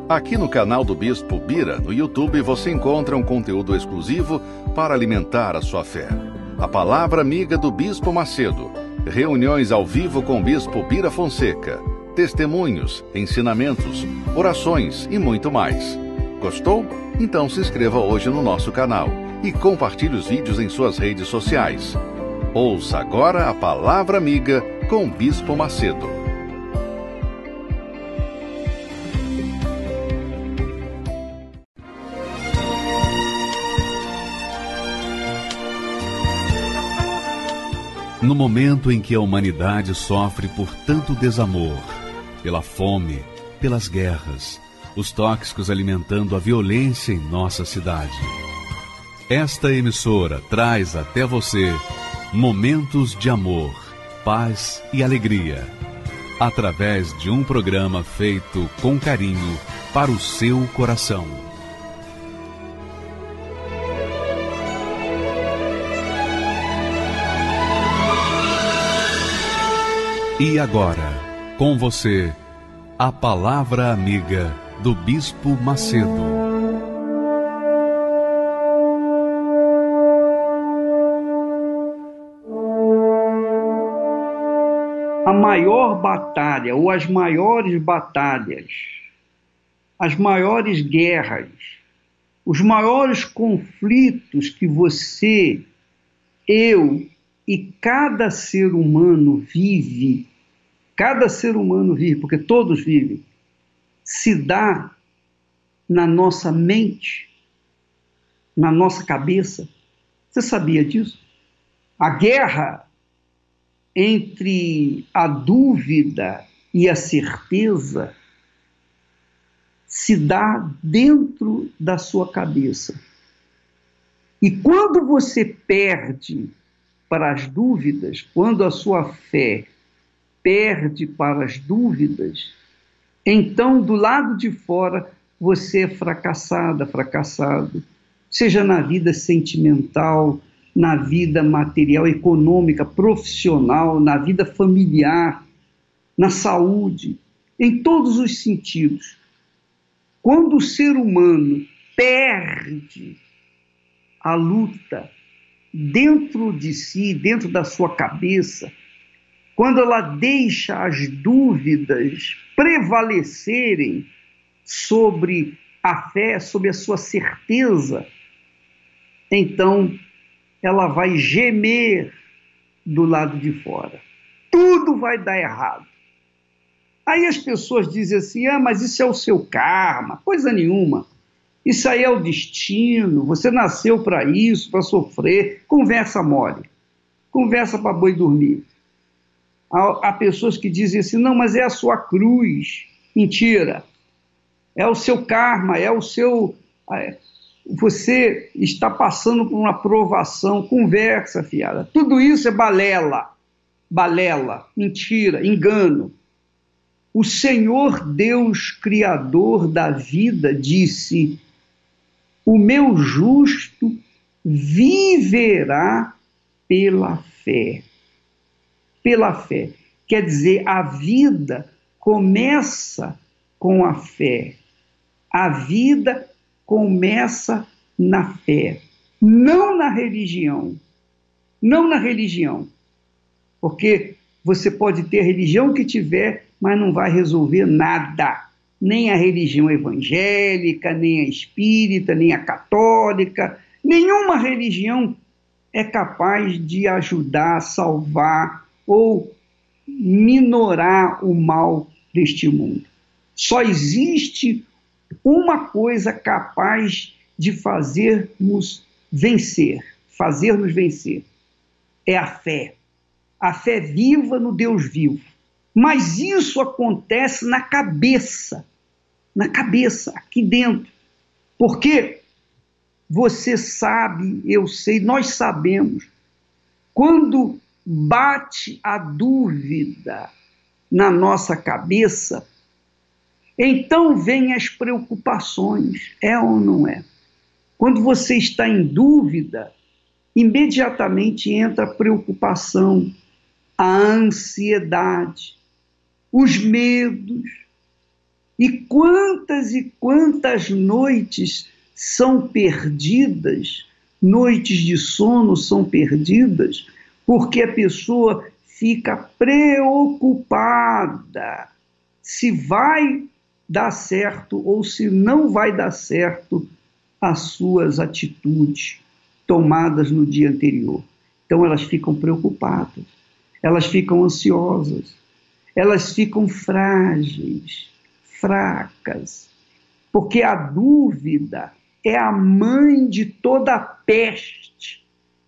Aqui no canal do Bispo Bira, no YouTube, você encontra um conteúdo exclusivo para alimentar a sua fé. A Palavra Amiga do Bispo Macedo, reuniões ao vivo com o Bispo Bira Fonseca, testemunhos, ensinamentos, orações e muito mais. Gostou? Então se inscreva hoje no nosso canal e compartilhe os vídeos em suas redes sociais. Ouça agora a Palavra Amiga com o Bispo Macedo. No momento em que a humanidade sofre por tanto desamor, pela fome, pelas guerras, os tóxicos alimentando a violência em nossa cidade, esta emissora traz até você momentos de amor, paz e alegria, através de um programa feito com carinho para o seu coração. E agora, com você, a Palavra Amiga do Bispo Macedo. A maior batalha, ou as maiores batalhas, as maiores guerras, os maiores conflitos que você, eu e cada ser humano vive, porque todos vivem, se dá na nossa mente, na nossa cabeça. Você sabia disso? A guerra entre a dúvida e a certeza se dá dentro da sua cabeça. E quando você perde para as dúvidas, quando a sua fé perde para as dúvidas, então do lado de fora você é fracassada, fracassado, seja na vida sentimental, na vida material, econômica, profissional, na vida familiar, na saúde, em todos os sentidos. Quando o ser humano perde a luta dentro de si, dentro da sua cabeça, quando ela deixa as dúvidas prevalecerem sobre a fé, sobre a sua certeza, então ela vai gemer do lado de fora. Tudo vai dar errado. Aí as pessoas dizem assim, mas isso é o seu karma. Coisa nenhuma. Isso aí é o destino, você nasceu para isso, para sofrer. Conversa mole. Conversa para boi dormir. Há pessoas que dizem assim, não, mas é a sua cruz. Mentira. É o seu karma, é o seu... Você está passando por uma provação. Conversa, fiada. Tudo isso é balela. Balela, mentira, engano. O Senhor Deus, Criador da vida, disse: o meu justo viverá pela fé. Pela fé. Quer dizer, a vida começa com a fé. A vida começa na fé. Não na religião. Não na religião. Porque você pode ter a religião que tiver, mas não vai resolver nada. Nem a religião evangélica, nem a espírita, nem a católica. Nenhuma religião é capaz de ajudar, salvar ou minorar o mal deste mundo. Só existe uma coisa capaz de fazermos vencer. É a fé. A fé viva no Deus vivo. Mas isso acontece na cabeça, aqui dentro. Porque você sabe, eu sei, nós sabemos, quando bate a dúvida na nossa cabeça, então vêm as preocupações, é ou não é? Quando você está em dúvida, imediatamente entra a preocupação, a ansiedade, os medos. E quantas noites são perdidas, noites de sono são perdidas, porque a pessoa fica preocupada se vai dar certo ou se não vai dar certo as suas atitudes tomadas no dia anterior. Então elas ficam preocupadas, elas ficam ansiosas, elas ficam frágeis, fracas, porque a dúvida é a mãe de toda a peste,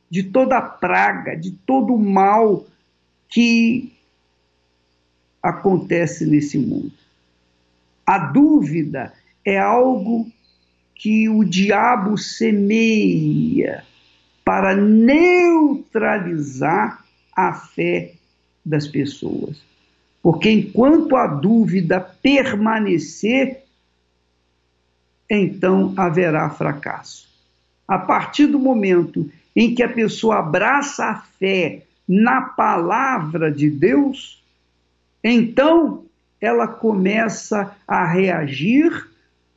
de toda a praga, de todo o mal que acontece nesse mundo. A dúvida é algo que o diabo semeia para neutralizar a fé das pessoas. Porque enquanto a dúvida permanecer, então haverá fracasso. A partir do momento em que a pessoa abraça a fé na palavra de Deus, então ela começa a reagir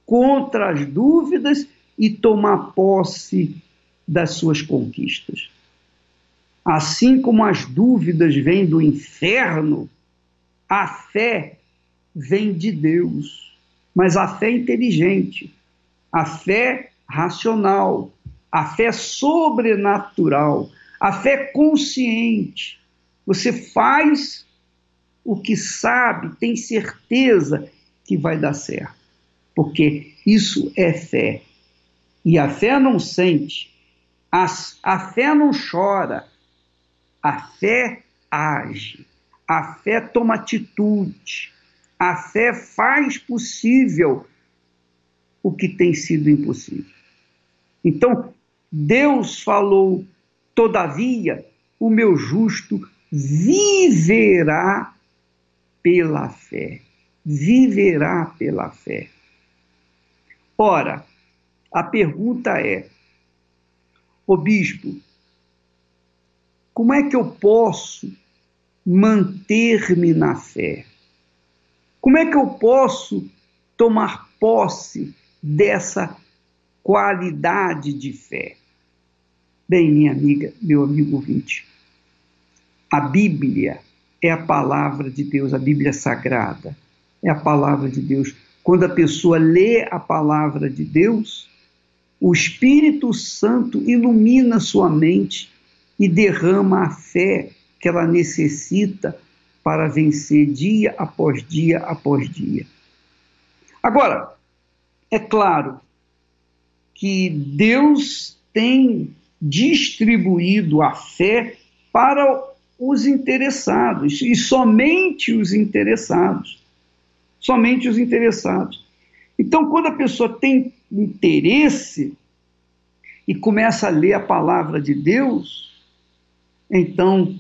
contra as dúvidas e tomar posse das suas conquistas. Assim como as dúvidas vêm do inferno, a fé vem de Deus, mas a fé inteligente, a fé racional, a fé sobrenatural, a fé consciente. Você faz o que sabe, tem certeza que vai dar certo, porque isso é fé. E a fé não sente, a fé não chora, a fé age, a fé toma atitude, a fé faz possível o que tem sido impossível. Então, Deus falou, todavia, o meu justo viverá pela fé. Viverá pela fé. Ora, a pergunta é, ô bispo, como é que eu posso manter-me na fé? Como é que eu posso tomar posse dessa qualidade de fé? Bem, minha amiga, meu amigo ouvinte, a Bíblia é a palavra de Deus, a Bíblia sagrada é a palavra de Deus. Quando a pessoa lê a palavra de Deus, o Espírito Santo ilumina sua mente e derrama a fé que ela necessita para vencer dia após dia após dia. Agora, é claro que Deus tem distribuído a fé para os interessados, e somente os interessados. Somente os interessados. Então, quando a pessoa tem interesse e começa a ler a palavra de Deus, então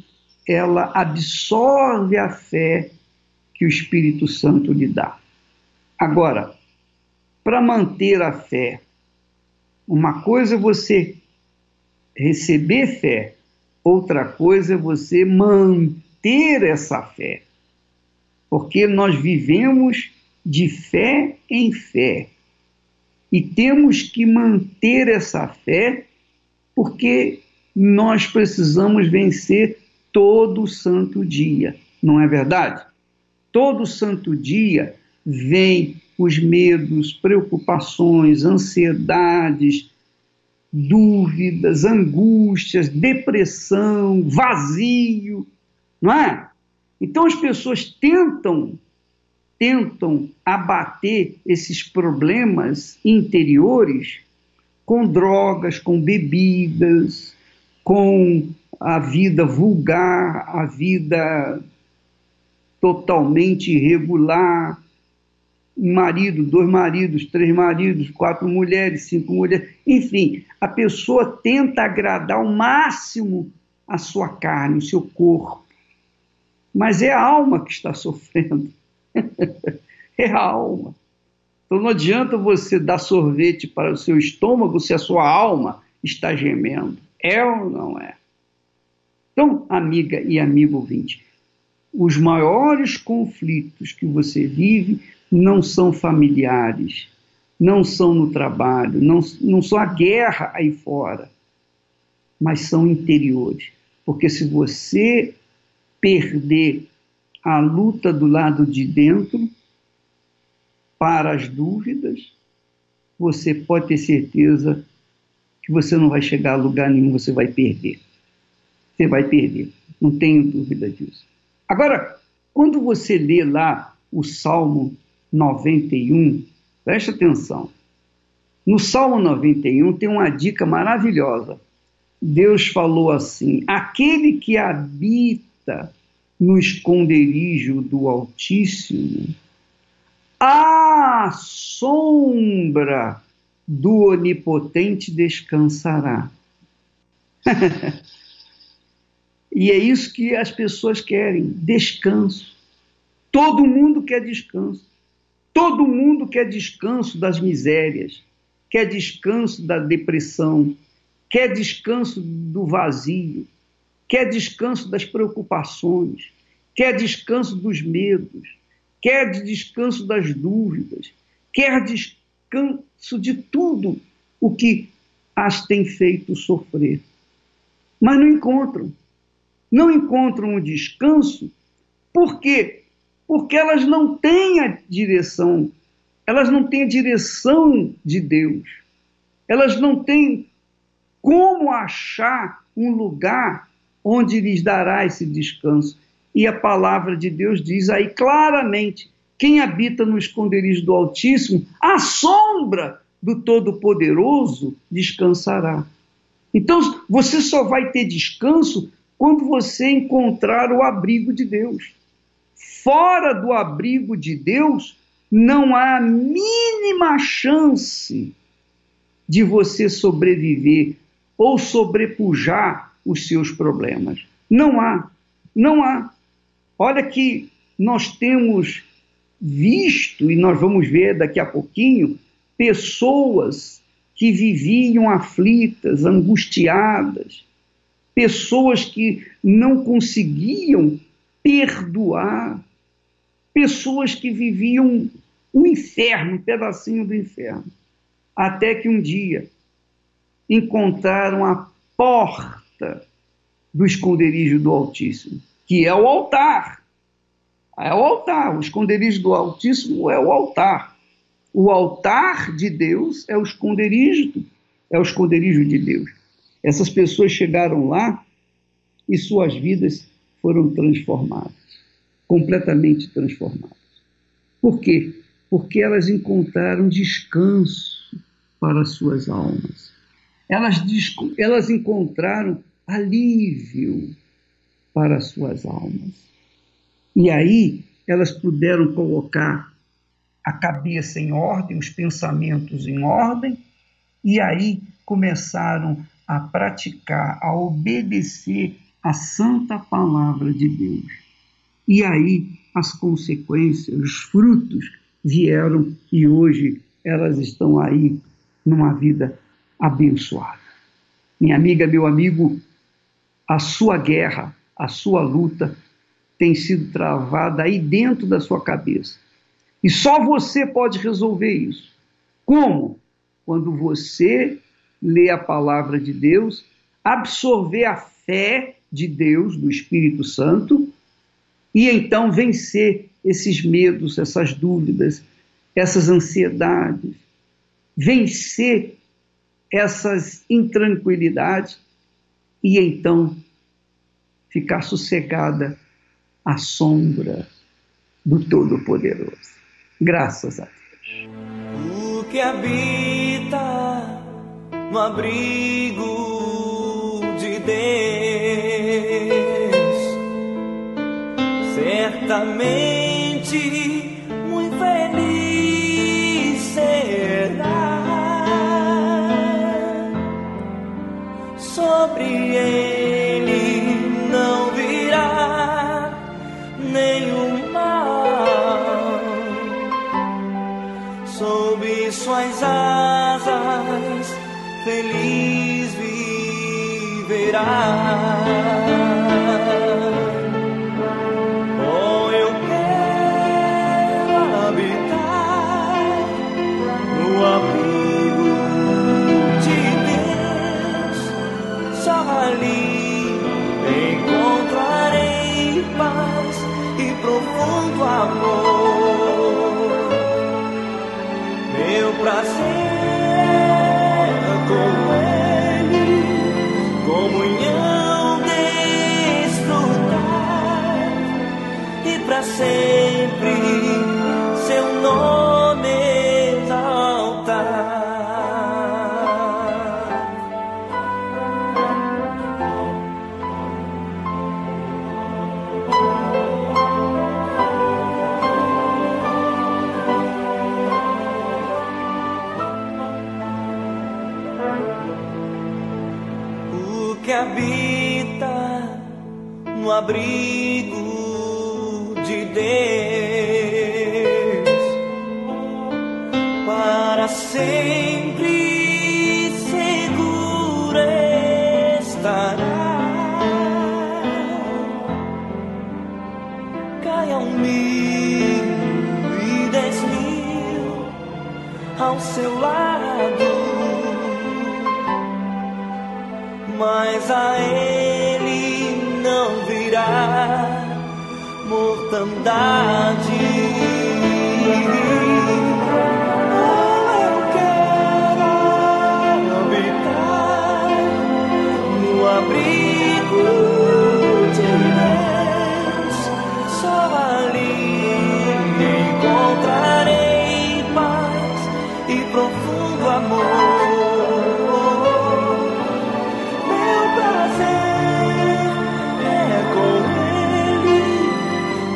ela absorve a fé que o Espírito Santo lhe dá. Agora, para manter a fé, uma coisa é você receber fé, outra coisa é você manter essa fé. Porque nós vivemos de fé em fé. E temos que manter essa fé, porque nós precisamos vencer todo santo dia. Não é verdade? Todo santo dia vem os medos, preocupações, ansiedades, dúvidas, angústias, depressão, vazio, não é? Então as pessoas tentam abater esses problemas interiores com drogas, com bebidas, com a vida vulgar, a vida totalmente irregular, um marido, 2 maridos, 3 maridos, 4 mulheres, 5 mulheres, enfim, a pessoa tenta agradar ao máximo a sua carne, o seu corpo. Mas é a alma que está sofrendo. É a alma. Então não adianta você dar sorvete para o seu estômago se a sua alma está gemendo. É ou não é? Então, amiga e amigo ouvinte, os maiores conflitos que você vive não são familiares, não são no trabalho, não são a guerra aí fora, mas são interiores. Porque se você perder a luta do lado de dentro para as dúvidas, você pode ter certeza que você não vai chegar a lugar nenhum, você vai perder. Você vai perder, não tenho dúvida disso. Agora, quando você lê lá o Salmo 91, preste atenção. No Salmo 91 tem uma dica maravilhosa. Deus falou assim: aquele que habita no esconderijo do Altíssimo, à sombra do Onipotente descansará. E é isso que as pessoas querem, descanso. Todo mundo quer descanso. Todo mundo quer descanso das misérias, quer descanso da depressão, quer descanso do vazio, quer descanso das preocupações, quer descanso dos medos, quer descanso das dúvidas, quer descanso de tudo o que as tem feito sofrer. Mas não encontram. Não encontram o descanso. Por quê? Porque elas não têm a direção. Elas não têm a direção de Deus. Elas não têm como achar um lugar onde lhes dará esse descanso. E a palavra de Deus diz aí claramente: quem habita no esconderijo do Altíssimo, à sombra do Todo-Poderoso, descansará. Então, você só vai ter descanso quando você encontrar o abrigo de Deus. Fora do abrigo de Deus, não há a mínima chance de você sobreviver ou sobrepujar os seus problemas. Não há. Não há. Olha que nós temos visto, e nós vamos ver daqui a pouquinho, pessoas que viviam aflitas, angustiadas, pessoas que não conseguiam perdoar, pessoas que viviam um inferno, um pedacinho do inferno, até que um dia encontraram a porta do esconderijo do Altíssimo, que é o altar. É o altar, o esconderijo do Altíssimo é o altar. O altar de Deus é o esconderijo de Deus. Essas pessoas chegaram lá e suas vidas foram transformadas, completamente transformadas. Por quê? Porque elas encontraram descanso para suas almas. Elas encontraram alívio para suas almas. E aí elas puderam colocar a cabeça em ordem, os pensamentos em ordem, e aí começaram a praticar, a obedecer a santa palavra de Deus. E aí as consequências, os frutos vieram e hoje elas estão aí numa vida abençoada. Minha amiga, meu amigo, a sua guerra, a sua luta tem sido travada aí dentro da sua cabeça. E só você pode resolver isso. Como? Quando você lê a palavra de Deus, absorver a fé de Deus, do Espírito Santo, e então vencer esses medos, essas dúvidas, essas ansiedades, vencer essas intranquilidades e então ficar sossegada à sombra do Todo-Poderoso. Graças a Deus. O que habita no abrigo de Deus, certamente muito feliz será. Sobre ele não virá nenhum mal, sob suas asas feliz viverá. Oh, eu quero habitar habita no abrigo de Deus, para sempre seguro estará. Caia 1.010.000 ao seu lado, mas a ele não virá mortandade. Eu quero habitar no abrigo de Deus, só ali encontrarei paz e profundo amor.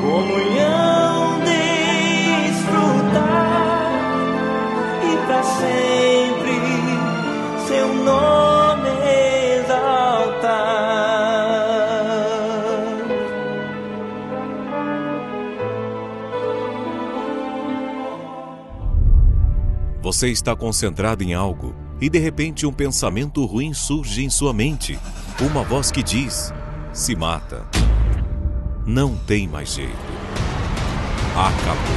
Comunhão desfrutar e para sempre seu nome exaltar. Você está concentrado em algo e de repente um pensamento ruim surge em sua mente. Uma voz que diz: se mata. Não tem mais jeito. Acabou.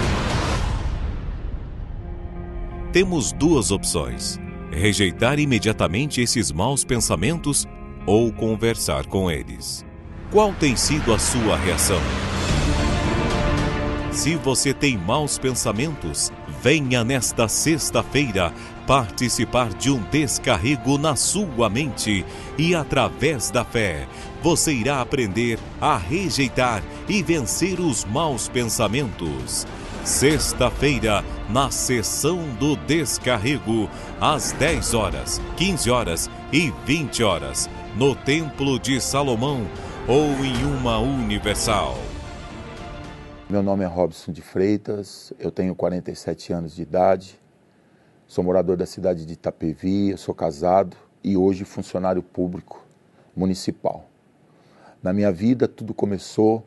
Temos duas opções: rejeitar imediatamente esses maus pensamentos ou conversar com eles. Qual tem sido a sua reação? Se você tem maus pensamentos, venha nesta sexta-feira participar de um descarrego na sua mente e, através da fé, você irá aprender a rejeitar e vencer os maus pensamentos. Sexta-feira, na sessão do descarrego, às 10 horas, 15 horas e 20 horas, no Templo de Salomão ou em uma Universal. Meu nome é Robson de Freitas, eu tenho 47 anos de idade, sou morador da cidade de Itapevi, eu sou casado e hoje funcionário público municipal. Na minha vida, tudo começou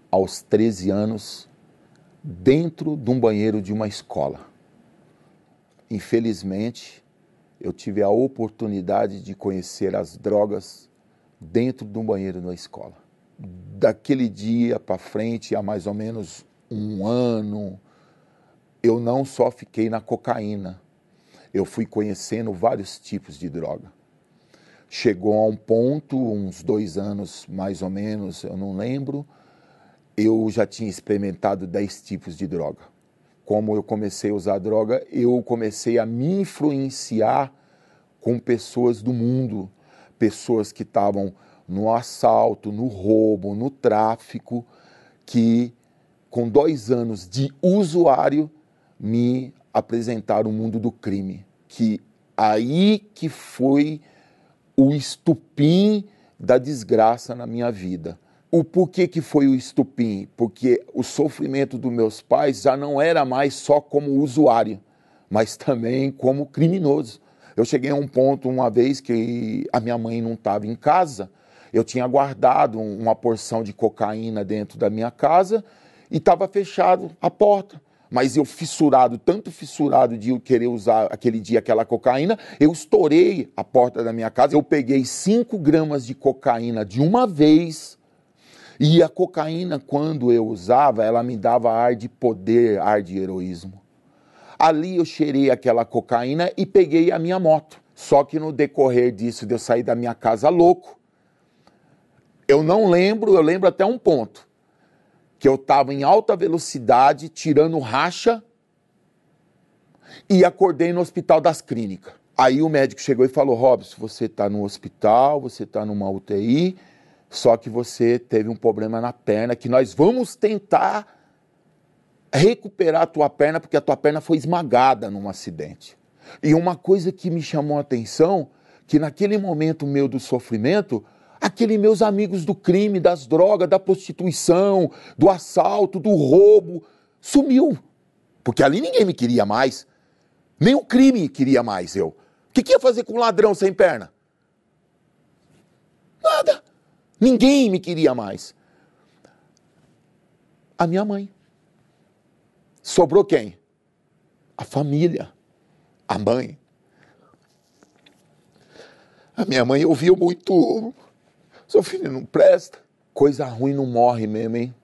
aos 13 anos, dentro de um banheiro de uma escola. Infelizmente, eu tive a oportunidade de conhecer as drogas dentro de um banheiro na escola. Daquele dia para frente, há mais ou menos um ano, eu não só fiquei na cocaína, eu fui conhecendo vários tipos de droga. Chegou a um ponto, uns 2 anos mais ou menos, eu não lembro, eu já tinha experimentado 10 tipos de droga. Como eu comecei a usar droga, eu comecei a me influenciar com pessoas do mundo, pessoas que estavam no assalto, no roubo, no tráfico, que com 2 anos de usuário me apresentaram o mundo do crime. Que aí que foi o estupim da desgraça na minha vida. O porquê que foi o estupim? Porque o sofrimento dos meus pais já não era mais só como usuário, mas também como criminoso. Eu cheguei a um ponto uma vez que a minha mãe não estava em casa, eu tinha guardado uma porção de cocaína dentro da minha casa e estava fechado a porta. Mas eu tanto fissurado de eu querer usar aquele dia aquela cocaína, eu estourei a porta da minha casa, eu peguei 5 gramas de cocaína de uma vez, e a cocaína, quando eu usava, ela me dava ar de poder, ar de heroísmo. Ali eu cheirei aquela cocaína e peguei a minha moto. Só que no decorrer disso, de eu sair da minha casa louco, eu não lembro, eu lembro até um ponto, que eu estava em alta velocidade, tirando racha, e acordei no Hospital das Clínicas. Aí o médico chegou e falou: Robson, você está no hospital, você está numa UTI, só que você teve um problema na perna, que nós vamos tentar recuperar a tua perna, porque a tua perna foi esmagada num acidente. E uma coisa que me chamou a atenção, que naquele momento meu do sofrimento, aqueles meus amigos do crime, das drogas, da prostituição, do assalto, do roubo, sumiu. Porque ali ninguém me queria mais. Nem o crime queria mais eu. O que ia fazer com um ladrão sem perna? Nada. Ninguém me queria mais. A minha mãe. Sobrou quem? A família. A mãe. A minha mãe ouviu muito: seu filho não presta. Coisa ruim não morre mesmo, hein?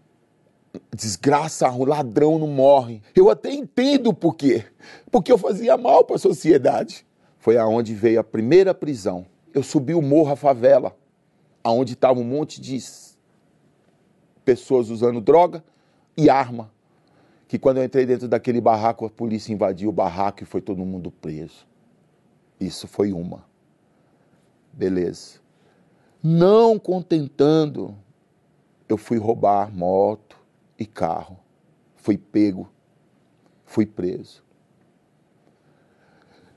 Desgraça ruim, ladrão não morre. Eu até entendo por quê. Porque eu fazia mal para a sociedade. Foi aonde veio a primeira prisão. Eu subi o morro, a favela, aonde estava um monte de pessoas usando droga e arma. Que quando eu entrei dentro daquele barraco, a polícia invadiu o barraco e foi todo mundo preso. Isso foi uma. Beleza. Não contentando, eu fui roubar moto e carro. Fui pego. Fui preso.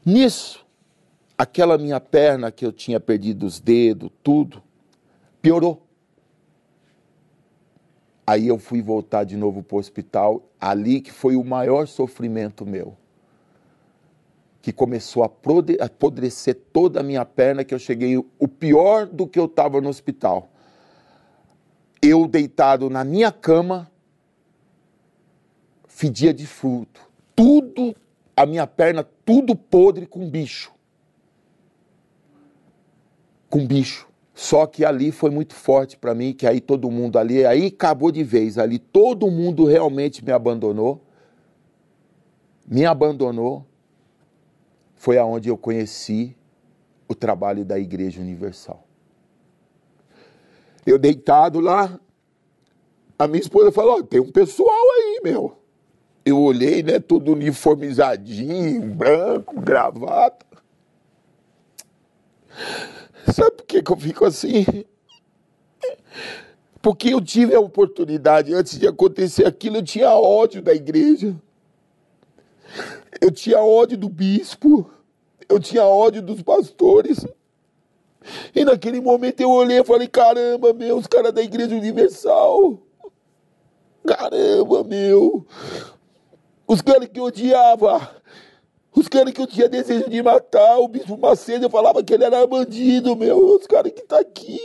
Nisso, aquela minha perna que eu tinha perdido os dedos, tudo, piorou. Aí eu fui voltar de novo para o hospital, ali que foi o maior sofrimento meu. Que começou a apodrecer toda a minha perna, que eu cheguei o pior do que eu estava no hospital. Eu deitado na minha cama, fedia de fruto. Tudo, a minha perna, tudo podre com bicho. Com bicho. Só que ali foi muito forte para mim, que aí todo mundo ali, aí acabou de vez. Ali todo mundo realmente me abandonou. Me abandonou. Foi aonde eu conheci o trabalho da Igreja Universal. Eu deitado lá, a minha esposa falou: tem um pessoal aí, meu. Eu olhei, né, todo uniformizadinho, branco, gravata. Sabe por que eu fico assim? Porque eu tive a oportunidade, antes de acontecer aquilo, eu tinha ódio da igreja. Eu tinha ódio do bispo. Eu tinha ódio dos pastores. E naquele momento eu olhei e falei: caramba, meu, os caras da Igreja Universal. Caramba, meu. Os caras que eu odiava. Os caras que eu tinha desejo de matar. O bispo Macedo, eu falava que ele era bandido, meu. Os caras que tá aqui.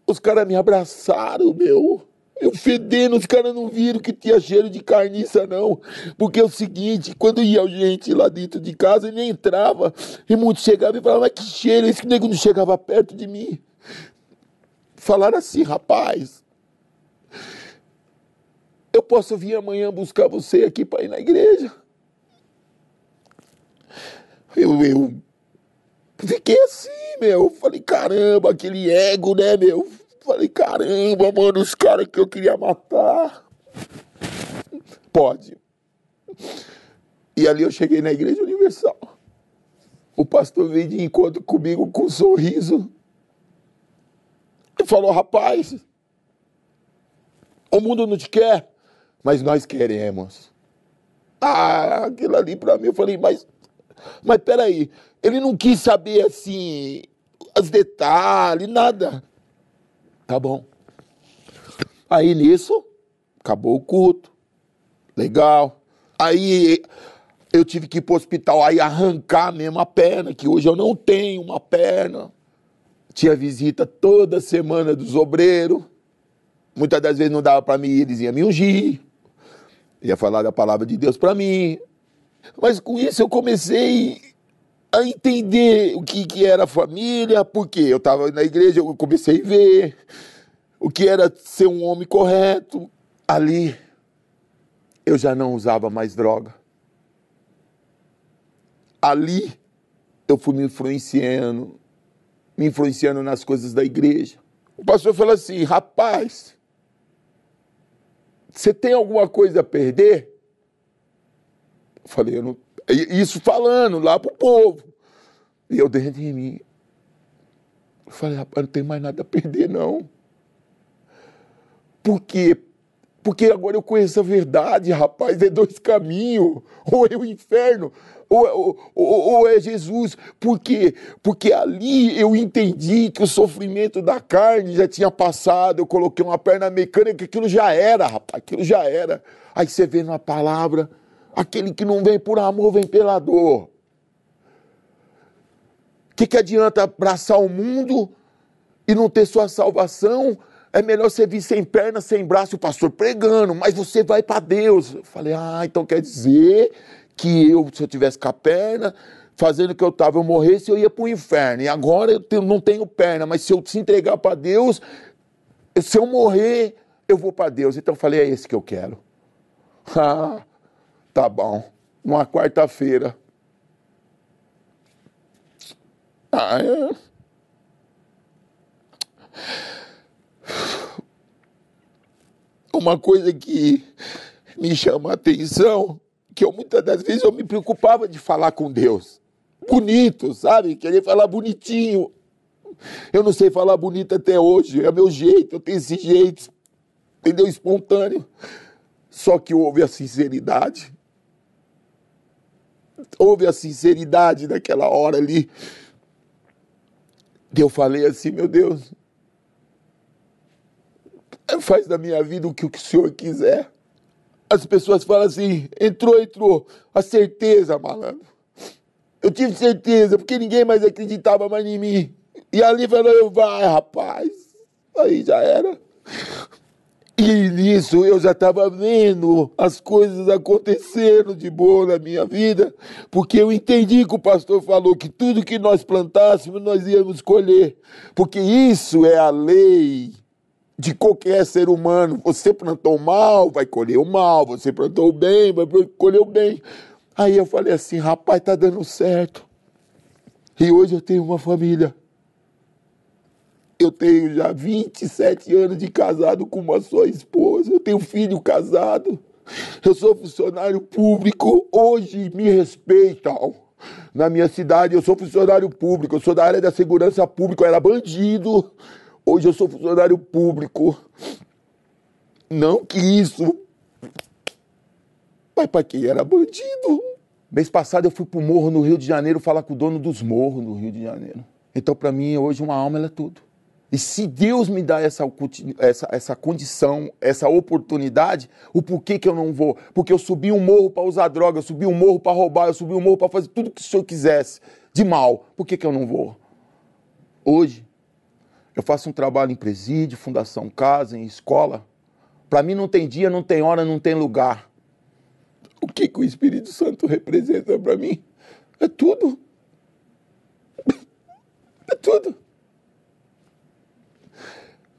Os caras me abraçaram, meu. Eu fedendo, os caras não viram que tinha cheiro de carniça, não. Porque é o seguinte, quando ia gente lá dentro de casa, ele entrava. E muitos chegavam e falavam: mas que cheiro, esse nego não chegava perto de mim. Falaram assim: rapaz, eu posso vir amanhã buscar você aqui para ir na igreja? Eu fiquei assim, meu. Falei: caramba, aquele ego, né, meu? Falei: caramba, mano, os caras que eu queria matar. Pode. E ali eu cheguei na Igreja Universal. O pastor veio de encontro comigo com um sorriso. E falou: rapaz, o mundo não te quer, mas nós queremos. Ah, aquilo ali pra mim, eu falei: mas peraí, ele não quis saber assim, os detalhes, nada. Tá bom. Aí nisso, acabou o culto. Legal. Aí eu tive que ir pro hospital, aí arrancar mesmo a perna, que hoje eu não tenho uma perna. Tinha visita toda semana dos obreiros. Muitas das vezes não dava para mim ir, eles iam me ungir. Ia falar da palavra de Deus para mim. Mas com isso eu comecei a entender o que era família, porque eu estava na igreja, eu comecei a ver o que era ser um homem correto. Ali, eu já não usava mais droga. Ali, eu fui me influenciando nas coisas da igreja. O pastor falou assim: rapaz, você tem alguma coisa a perder? Eu falei: eu não. Isso falando lá pro povo. E eu dentro de mim. Eu falei: rapaz, não tem mais nada a perder, não. Por quê? Porque agora eu conheço a verdade, rapaz. É dois caminhos. Ou é o inferno, ou é Jesus. Por quê? Porque ali eu entendi que o sofrimento da carne já tinha passado. Eu coloquei uma perna mecânica, aquilo já era, rapaz. Aquilo já era. Aí você vê na palavra: aquele que não vem por amor, vem pela dor. O que adianta abraçar o mundo e não ter sua salvação, é melhor você vir sem perna, sem braço, o pastor pregando, mas você vai para Deus. Eu falei, então quer dizer que se eu tivesse com a perna, fazendo o que eu estava, eu morresse, eu ia para o inferno. E agora eu não tenho perna, mas se eu se entregar para Deus, se eu morrer, eu vou para Deus. Então eu falei, é esse que eu quero. Tá bom. Uma quarta-feira. Uma coisa que me chama a atenção, que muitas das vezes eu me preocupava de falar com Deus. Bonito, sabe? Querer falar bonitinho. Eu não sei falar bonito até hoje, é meu jeito, eu tenho esse jeito, entendeu? Espontâneo. Só que houve a sinceridade. Houve a sinceridade naquela hora ali. Eu falei assim, meu Deus, faz da minha vida o que o Senhor quiser. As pessoas falam assim, entrou. A certeza, malandro. Eu tive certeza, porque ninguém mais acreditava mais em mim. E ali falou, vai, rapaz. Aí já era. E nisso eu já estava vendo as coisas acontecendo de boa na minha vida, porque eu entendi que o pastor falou que tudo que nós plantássemos nós íamos colher. Porque isso é a lei de qualquer ser humano. Você plantou o mal, vai colher o mal. Você plantou o bem, vai colher o bem. Aí eu falei assim, rapaz, tá dando certo. E hoje eu tenho uma família. Eu tenho já 27 anos de casado com uma só esposa. Eu tenho filho casado. Eu sou funcionário público. Hoje me respeitam. Na minha cidade eu sou funcionário público. Eu sou da área da segurança pública. Eu era bandido. Hoje eu sou funcionário público. Não que isso... Mas para quem era bandido? Mês passado eu fui pro morro no Rio de Janeiro falar com o dono dos morros no Rio de Janeiro. Então para mim hoje uma alma ela é tudo. E se Deus me dá essa condição, essa oportunidade, o porquê que eu não vou? Porque eu subi um morro para usar droga, eu subi um morro para roubar, eu subi um morro para fazer tudo que o Senhor quisesse de mal. Por que eu não vou? Hoje, eu faço um trabalho em presídio, fundação casa, em escola. Para mim não tem dia, não tem hora, não tem lugar. O que o Espírito Santo representa para mim? É tudo. É tudo.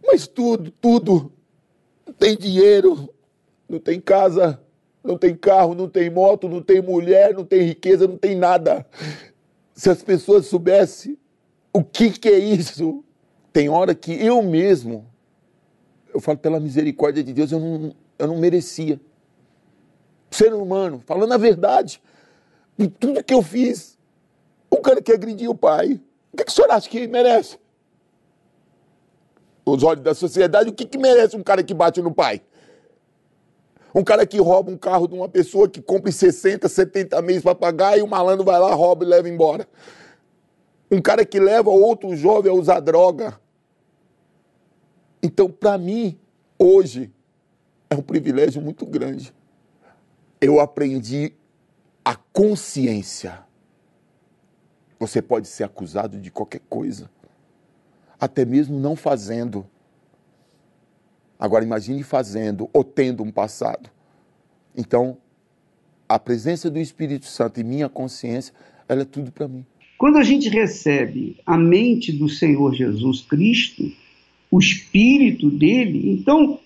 Mas tudo. Não tem dinheiro, não tem casa, não tem carro, não tem moto, não tem mulher, não tem riqueza, não tem nada. Se as pessoas soubessem o que é isso, tem hora que eu mesmo, eu falo pela misericórdia de Deus, eu não merecia. Ser humano, falando a verdade, de tudo que eu fiz, um cara que agrediu o pai, o que o senhor acha que merece? Os olhos da sociedade, o que merece um cara que bate no pai? Um cara que rouba um carro de uma pessoa que compra em 60, 70 meses para pagar e o malandro vai lá, rouba e leva embora. Um cara que leva outro jovem a usar droga. Então, para mim, hoje, é um privilégio muito grande. Eu aprendi a consciência. Você pode ser acusado de qualquer coisa. Até mesmo não fazendo. Agora imagine fazendo ou tendo um passado. Então, a presença do Espírito Santo em minha consciência, ela é tudo para mim. Quando a gente recebe a mente do Senhor Jesus Cristo, o Espírito dele, então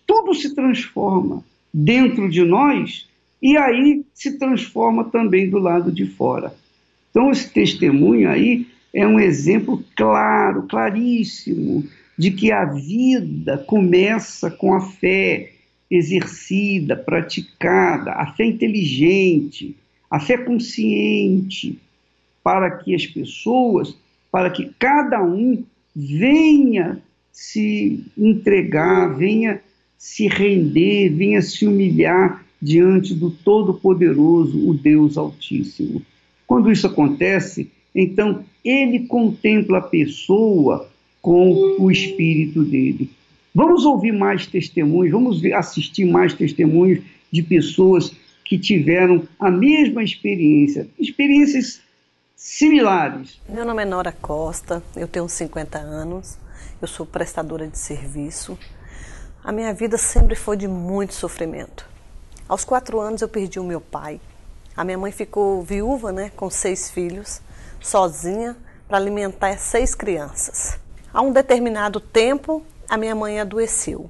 tudo se transforma dentro de nós e aí se transforma também do lado de fora. Então esse testemunho aí é um exemplo claro, claríssimo, de que a vida começa com a fé exercida, praticada, a fé inteligente, a fé consciente, para que as pessoas, para que cada um venha se entregar, venha se render, venha se humilhar diante do Todo-Poderoso, o Deus Altíssimo. Quando isso acontece, então ele contempla a pessoa com o Espírito dele. Vamos ouvir mais testemunhos, vamos assistir mais testemunhos de pessoas que tiveram a mesma experiência, experiências similares. Meu nome é Nora Costa, eu tenho 50 anos, eu sou prestadora de serviço. A minha vida sempre foi de muito sofrimento. Aos 4 anos eu perdi o meu pai. A minha mãe ficou viúva, né, com 6 filhos, sozinha, para alimentar 6 crianças. A um determinado tempo, a minha mãe adoeceu.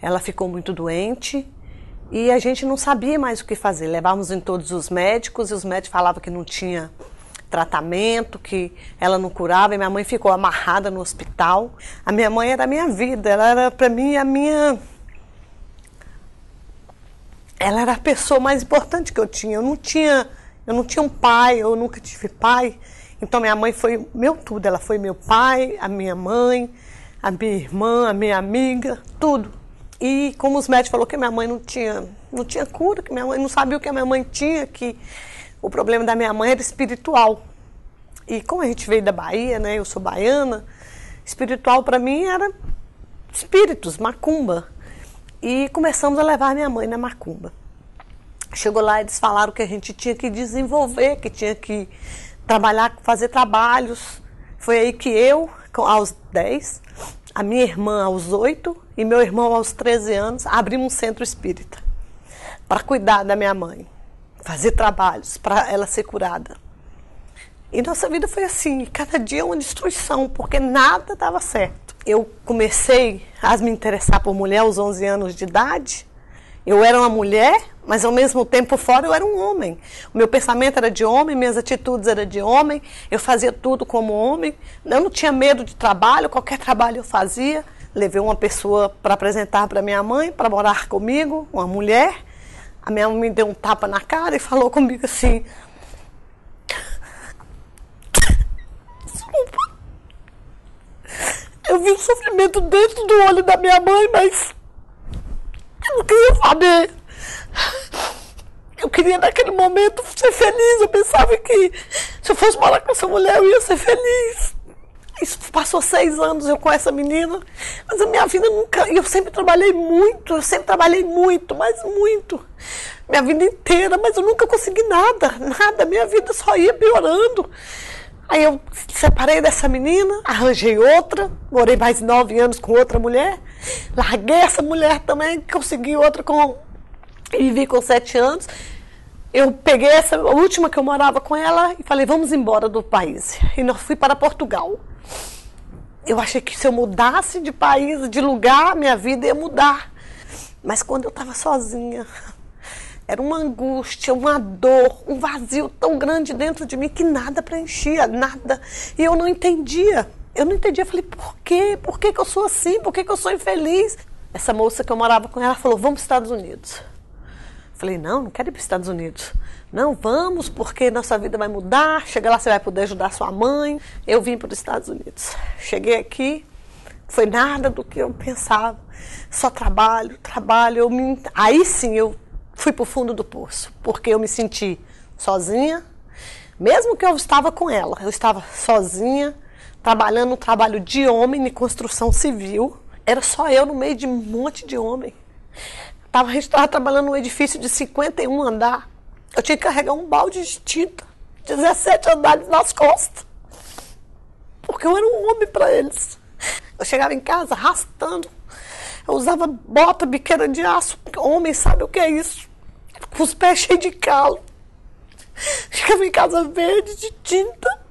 Ela ficou muito doente e a gente não sabia mais o que fazer. Levávamos em todos os médicos e os médicos falavam que não tinha tratamento, que ela não curava, e minha mãe ficou amarrada no hospital. A minha mãe era a minha vida, ela era para mim ela era a pessoa mais importante que eu tinha. Eu não tinha um pai, eu nunca tive pai. Então minha mãe foi meu tudo, ela foi meu pai, a minha mãe, a minha irmã, a minha amiga, tudo. E como os médicos falaram que minha mãe não tinha cura, que minha mãe não sabia o que a minha mãe tinha, que o problema da minha mãe era espiritual. E como a gente veio da Bahia, né, eu sou baiana, espiritual para mim era espíritos, macumba. E começamos a levar minha mãe na macumba. Chegou lá, eles falaram que a gente tinha que desenvolver, que tinha que trabalhar, fazer trabalhos. Foi aí que eu, aos 10, a minha irmã aos 8 e meu irmão aos 13 anos, abrimos um centro espírita para cuidar da minha mãe, fazer trabalhos para ela ser curada. E nossa vida foi assim, cada dia uma destruição, porque nada dava certo. Eu comecei a me interessar por mulher aos 11 anos de idade. Eu era uma mulher, mas ao mesmo tempo fora eu era um homem. O meu pensamento era de homem, minhas atitudes eram de homem, eu fazia tudo como homem. Eu não tinha medo de trabalho, qualquer trabalho eu fazia. Levei uma pessoa para apresentar para minha mãe, para morar comigo, uma mulher. A minha mãe me deu um tapa na cara e falou comigo assim: desculpa, eu vi o sofrimento dentro do olho da minha mãe, mas eu não queria saber. Eu queria naquele momento ser feliz. Eu pensava que se eu fosse morar com essa mulher eu ia ser feliz. Isso passou 6 anos eu com essa menina, mas a minha vida nunca... Eu sempre trabalhei muito, mas muito. Minha vida inteira, mas eu nunca consegui nada. Minha vida só ia piorando. Aí eu separei dessa menina, arranjei outra, morei mais 9 anos com outra mulher, larguei essa mulher também, consegui outra e vivi com 7 anos. Eu peguei essa última que eu morava com ela e falei, vamos embora do país. E nós fui para Portugal. Eu achei que se eu mudasse de país, de lugar, minha vida ia mudar. Mas quando eu estava sozinha, era uma angústia, uma dor, um vazio tão grande dentro de mim que nada preenchia, nada. E eu não entendia. Eu falei, por quê? Por que eu sou assim? Por que eu sou infeliz? Essa moça que eu morava com ela falou, vamos para os Estados Unidos. Falei, não quero ir para os Estados Unidos. Não, vamos, porque nossa vida vai mudar. Chega lá, você vai poder ajudar sua mãe. Eu vim para os Estados Unidos. Cheguei aqui, foi nada do que eu pensava. Só trabalho. Aí sim eu fui para o fundo do poço, porque eu me senti sozinha. Mesmo que eu estava com ela, eu estava sozinha, trabalhando um trabalho de homem em construção civil. Era só eu no meio de um monte de homem. A gente estava trabalhando num edifício de 51 andares. Eu tinha que carregar um balde de tinta, 17 andares nas costas. Porque eu era um homem para eles. Eu chegava em casa arrastando. Eu usava bota, biqueira de aço. Homem sabe o que é isso. Com os pés cheios de calo. Chegava em casa verde de tinta.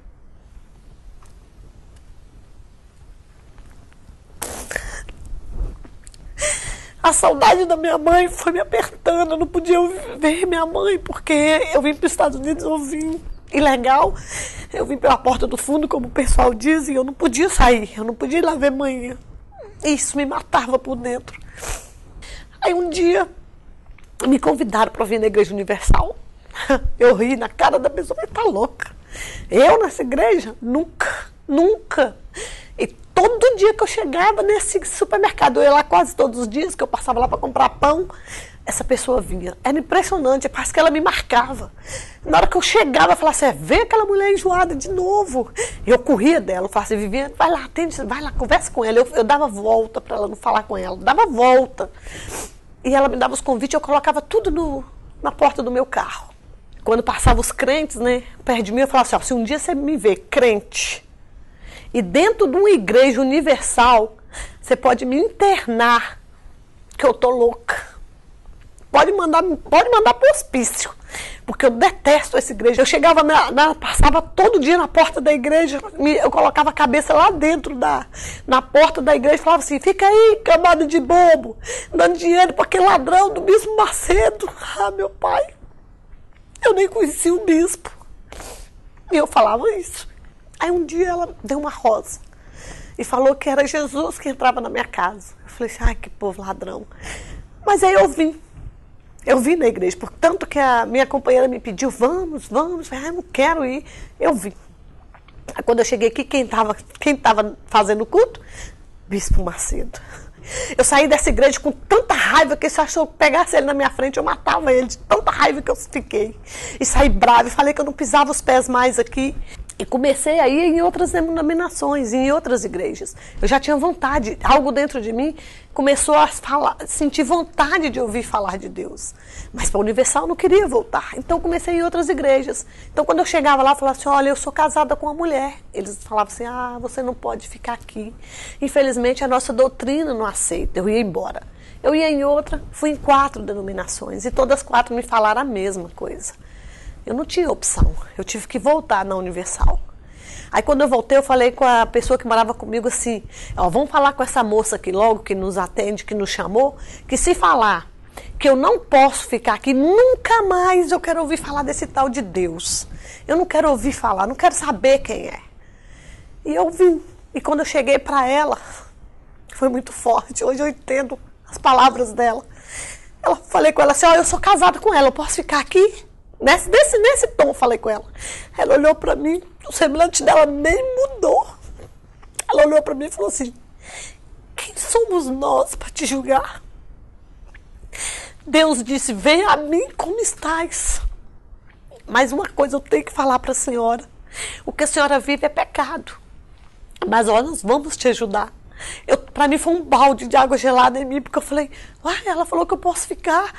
A saudade da minha mãe foi me apertando, eu não podia ver minha mãe, porque eu vim para os Estados Unidos, eu vim ilegal, eu vim pela porta do fundo, como o pessoal diz, e eu não podia sair, eu não podia ir lá ver mãe. Isso me matava por dentro. Aí um dia, me convidaram para vir na Igreja Universal. Eu ri na cara da pessoa, falei, tá louca? Eu nessa igreja? Nunca. E todo dia que eu chegava nesse supermercado, eu ia lá quase todos os dias, que eu passava lá para comprar pão, essa pessoa vinha. Era impressionante, parece que ela me marcava. Na hora que eu chegava, eu falava assim, vem aquela mulher enjoada de novo. Eu corria dela, eu falava assim, Viviane, vai lá, atende, vai lá, conversa com ela. Eu dava volta para ela não falar com ela, dava volta. E ela me dava os convites, eu colocava tudo na porta do meu carro. Quando passavam os crentes, né, perto de mim, eu falava assim, se um dia você me vê crente, E dentro de uma igreja universal, você pode me internar, que eu tô louca. Pode mandar pro hospício, porque eu detesto essa igreja. Eu chegava, passava todo dia na porta da igreja, eu colocava a cabeça lá dentro na porta da igreja e falava assim, fica aí, camada de bobo, dando dinheiro para aquele ladrão do Bispo Macedo. Ah, meu pai, eu nem conhecia o bispo. E eu falava isso. Aí um dia ela deu uma rosa e falou que era Jesus que entrava na minha casa. Eu falei assim, ai, que povo ladrão. Mas aí eu vim na igreja, portanto que a minha companheira me pediu, vamos. Eu falei, não quero ir. Eu vim. Aí quando eu cheguei aqui, quem estava fazendo o culto? Bispo Macedo. Eu saí dessa igreja com tanta raiva que se eu pegasse ele na minha frente, eu matava ele, de tanta raiva que eu fiquei. E saí brava, e falei que eu não pisava os pés mais aqui. E comecei a ir em outras denominações, em outras igrejas. Eu já tinha vontade, algo dentro de mim começou a sentir vontade de ouvir falar de Deus. Mas para a Universal eu não queria voltar. Então comecei em outras igrejas. Então quando eu chegava lá, eu falava assim, olha, eu sou casada com uma mulher. Eles falavam assim, você não pode ficar aqui. Infelizmente a nossa doutrina não aceita. Eu ia embora. Eu ia em outra, fui em 4 denominações. E todas 4 me falaram a mesma coisa. Eu não tinha opção, eu tive que voltar na Universal. Aí quando eu voltei, eu falei com a pessoa que morava comigo assim, vamos falar com essa moça aqui logo, que nos atende, que nos chamou, que se falar que eu não posso ficar aqui, nunca mais eu quero ouvir falar desse tal de Deus. Eu não quero ouvir falar, não quero saber quem é. E eu vim, e quando eu cheguei para ela, foi muito forte, hoje eu entendo as palavras dela. Falei com ela assim, eu sou casada com ela, eu posso ficar aqui? Nesse tom, falei com ela. Ela olhou para mim, o semblante dela nem mudou. Ela olhou para mim e falou assim, quem somos nós para te julgar? Deus disse, venha a mim como estás. Mas uma coisa eu tenho que falar para a senhora. O que a senhora vive é pecado. Mas olha, nós vamos te ajudar. Para mim foi um balde de água gelada em mim, porque eu falei, ela falou que eu posso ficar.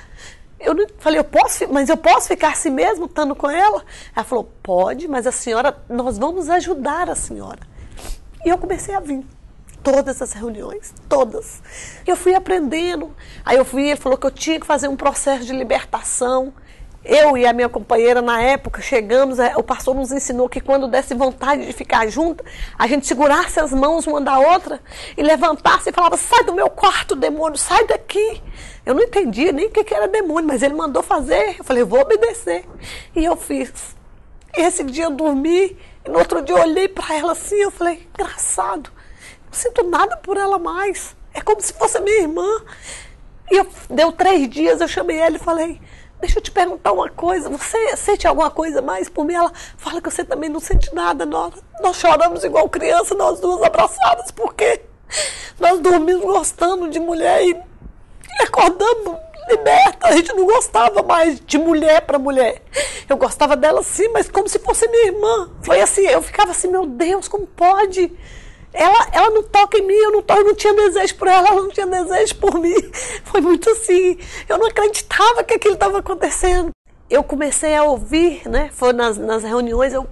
Eu falei, mas eu posso ficar assim mesmo, estando com ela? Ela falou, pode, mas a senhora, nós vamos ajudar a senhora. E eu comecei a vir. Todas as reuniões, todas. Eu fui aprendendo. Aí ele falou que eu tinha que fazer um processo de libertação. Eu e a minha companheira, na época, chegamos, o pastor nos ensinou que quando desse vontade de ficar junto, a gente segurasse as mãos uma da outra e levantasse e falava, sai do meu quarto, demônio, sai daqui. Eu não entendia nem o que era demônio, mas ele mandou fazer. Eu falei, vou obedecer. E eu fiz. E esse dia eu dormi, e no outro dia eu olhei para ela assim, eu falei, engraçado, não sinto nada por ela mais. É como se fosse minha irmã. E deu 3 dias, eu chamei ela e falei, deixa eu te perguntar uma coisa, você sente alguma coisa mais por mim? Ela fala que você também não sente nada. Nós choramos igual criança, nós duas abraçadas, porque nós dormimos gostando de mulher e acordamos liberta. A gente não gostava mais de mulher para mulher. Eu gostava dela sim, mas como se fosse minha irmã. Foi assim, eu ficava assim, meu Deus, como pode? Ela não toca em mim, eu não tinha desejo por ela não tinha desejo por mim. Foi muito assim, eu não acreditava que aquilo estava acontecendo. Eu comecei a ouvir, né? Foi nas reuniões, eu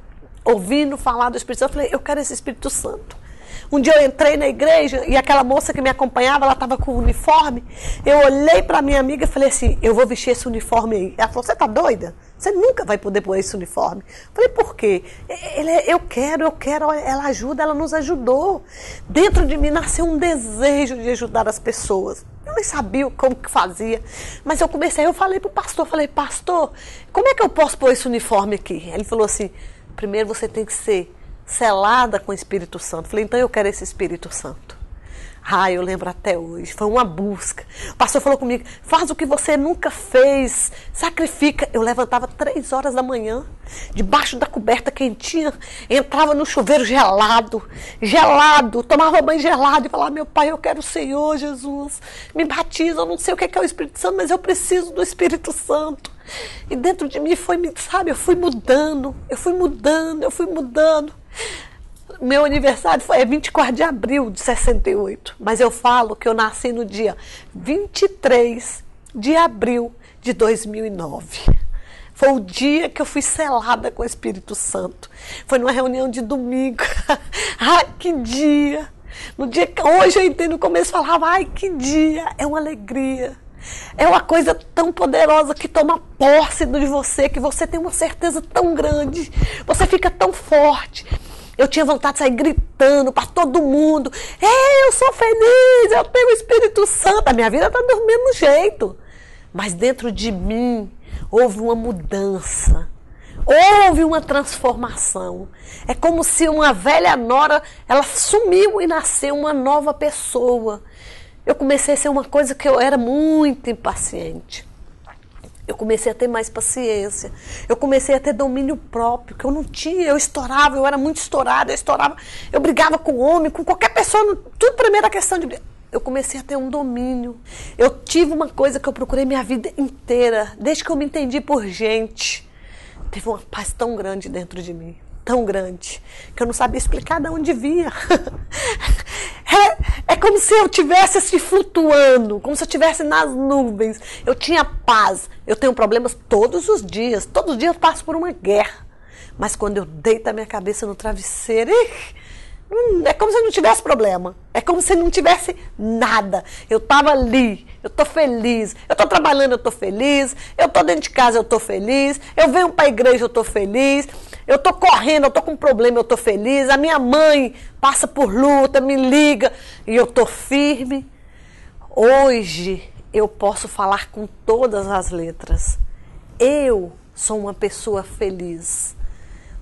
ouvindo falar do Espírito Santo, eu falei, eu quero esse Espírito Santo. Um dia eu entrei na igreja e aquela moça que me acompanhava, ela estava com o uniforme. Eu olhei para minha amiga e falei assim, eu vou vestir esse uniforme aí. Ela falou, você tá doida? Você nunca vai poder pôr esse uniforme. Eu falei, por quê? Eu quero, ela ajuda, ela nos ajudou. Dentro de mim nasceu um desejo de ajudar as pessoas. Eu nem sabia como que fazia. Mas eu falei pro pastor, pastor, como é que eu posso pôr esse uniforme aqui? Ele falou assim, primeiro você tem que ser selada com o Espírito Santo. Falei, então eu quero esse Espírito Santo. Eu lembro até hoje, foi uma busca. O pastor falou comigo, faz o que você nunca fez, sacrifica. Eu levantava 3 horas da manhã, debaixo da coberta quentinha, entrava no chuveiro gelado, tomava banho gelado e falava, meu pai, eu quero o Senhor Jesus, me batiza, eu não sei o que é o Espírito Santo, mas eu preciso do Espírito Santo. E dentro de mim eu fui mudando. Meu aniversário é 24 de abril de 68, mas eu falo que eu nasci no dia 23 de abril de 2009. Foi o dia que eu fui selada com o Espírito Santo. Foi numa reunião de domingo. Ai, que dia! No dia que hoje eu entendo, no começo falava, ai, que dia! É uma alegria. É uma coisa tão poderosa que toma posse de você, que você tem uma certeza tão grande. Você fica tão forte. Eu tinha vontade de sair gritando para todo mundo. Eu sou feliz, eu tenho o Espírito Santo. A minha vida está do mesmo jeito. Mas dentro de mim houve uma mudança. Houve uma transformação. É como se uma velha nora, ela sumiu e nasceu uma nova pessoa. Eu comecei a ser uma coisa que eu era muito impaciente. Eu comecei a ter mais paciência. Eu comecei a ter domínio próprio, que eu não tinha. Eu estourava, eu era muito estourada, eu estourava. Eu brigava com homem, com qualquer pessoa. Tudo para mim era questão de... Eu comecei a ter um domínio. Eu tive uma coisa que eu procurei minha vida inteira, desde que eu me entendi por gente. Teve uma paz tão grande dentro de mim, tão grande, que eu não sabia explicar de onde vinha. É como se eu estivesse assim, flutuando, como se eu estivesse nas nuvens. Eu tinha paz. Eu tenho problemas todos os dias eu passo por uma guerra. Mas quando eu deito a minha cabeça no travesseiro, é como se eu não tivesse problema. É como se não tivesse nada. Eu estava ali, eu estou feliz. Eu estou trabalhando, eu estou feliz. Eu estou dentro de casa, eu estou feliz. Eu venho para a igreja, eu estou feliz. Eu estou correndo, eu estou com um problema, eu estou feliz. A minha mãe passa por luta, me liga e eu estou firme. Hoje eu posso falar com todas as letras. Eu sou uma pessoa feliz.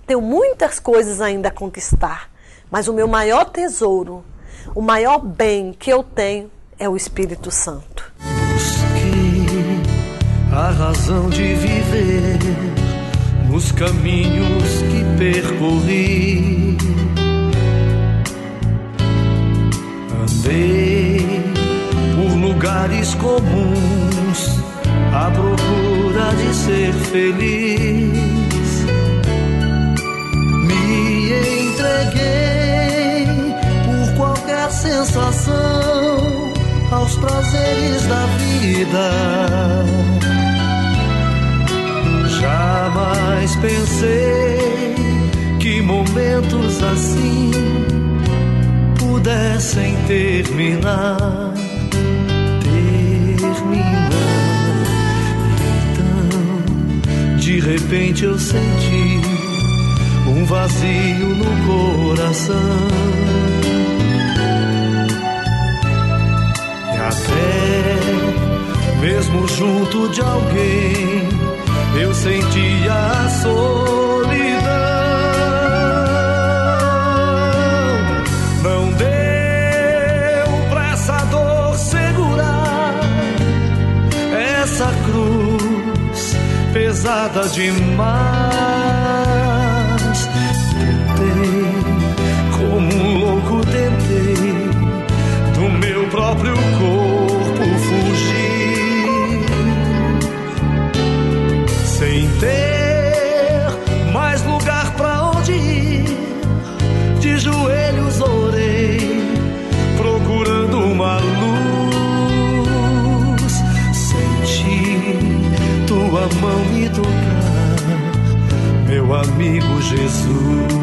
Tenho muitas coisas ainda a conquistar. Mas o meu maior tesouro, o maior bem que eu tenho é o Espírito Santo. Busquei a razão de viver nos caminhos que percorri. Andei por lugares comuns à procura de ser feliz. Me entreguei sensação aos prazeres da vida. Jamais pensei que momentos assim pudessem terminar. Então, de repente eu senti um vazio no coração. Até mesmo junto de alguém eu sentia a solidão. Não deu pra essa dor segurar essa cruz pesada demais. Tentei, como um louco tentei, do meu próprio corpo fugir, sem ter mais lugar pra onde ir. De joelhos orei, procurando uma luz. Senti tua mão me tocar, meu amigo Jesus.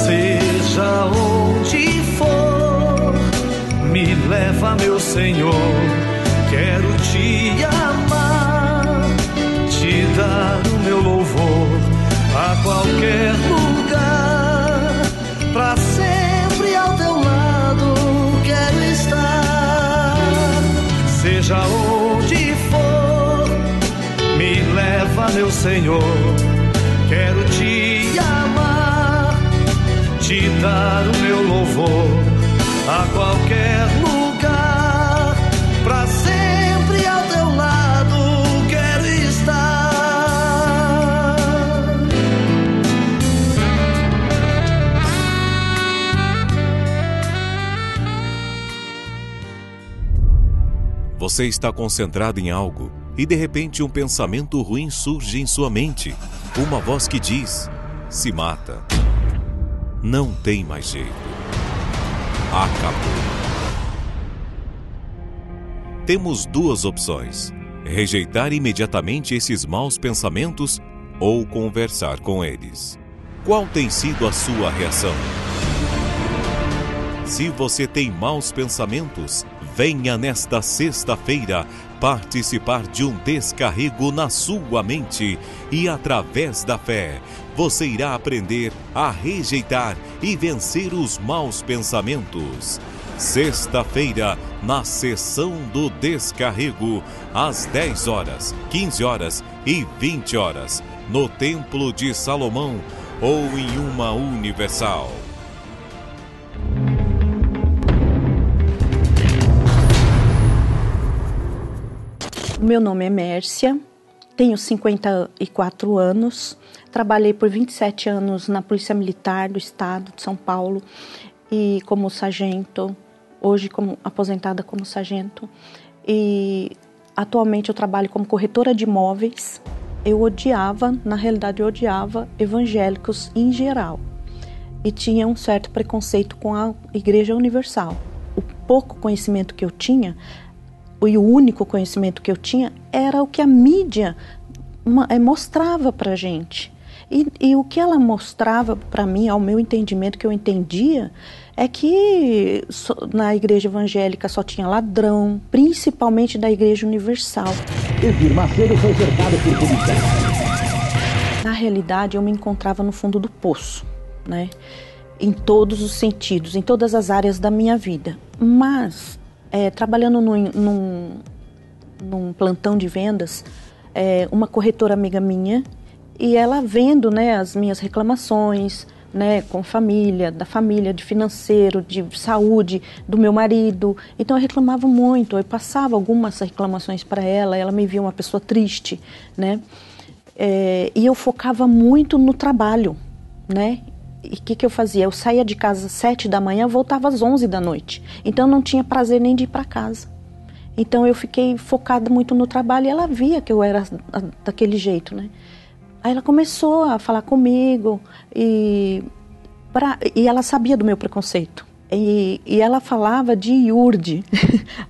Seja onde for, me leva, meu Senhor. Quero te amar, te dar o meu louvor a qualquer lugar. Pra sempre ao teu lado quero estar. Seja onde for, me leva, meu Senhor. Quero te amar, te dar o meu louvor a qualquer lugar. Pra sempre ao teu lado quero estar. Você está concentrado em algo e de repente um pensamento ruim surge em sua mente. Uma voz que diz: se mata. Não tem mais jeito. Acabou. Temos duas opções: rejeitar imediatamente esses maus pensamentos ou conversar com eles? Qual tem sido a sua reação? Se você tem maus pensamentos, venha nesta sexta-feira participar de um descarrego na sua mente e, através da fé, você irá aprender a rejeitar e vencer os maus pensamentos. Sexta-feira, na sessão do descarrego, às 10 horas, 15 horas e 20 horas, no Templo de Salomão ou em uma Universal. Meu nome é Mércia, tenho 54 anos, trabalhei por 27 anos na Polícia Militar do Estado de São Paulo e como sargento, hoje como aposentada como sargento, e atualmente eu trabalho como corretora de imóveis. Eu odiava, na realidade eu odiava evangélicos em geral e tinha um certo preconceito com a Igreja Universal. O pouco conhecimento que eu tinha, e o único conhecimento que eu tinha era o que a mídia mostrava para a gente. E o que ela mostrava para mim, ao meu entendimento, que eu entendia, é que na igreja evangélica só tinha ladrão, principalmente da Igreja Universal. Edir Macedo foi cercado por policiais. Na realidade, eu me encontrava no fundo do poço, né? Em todos os sentidos, em todas as áreas da minha vida. Mas trabalhando num plantão de vendas, uma corretora amiga minha, e ela vendo, né, as minhas reclamações, né, com família, da família, de financeiro, de saúde, do meu marido. Então eu reclamava muito, eu passava algumas reclamações para ela, ela me via uma pessoa triste, né, e eu focava muito no trabalho, né. E o que eu fazia? Eu saía de casa às 7 da manhã, voltava às 11 da noite. Então não tinha prazer nem de ir para casa. Então eu fiquei focada muito no trabalho e ela via que eu era daquele jeito, né? Aí ela começou a falar comigo e ela sabia do meu preconceito. E ela falava de IURD,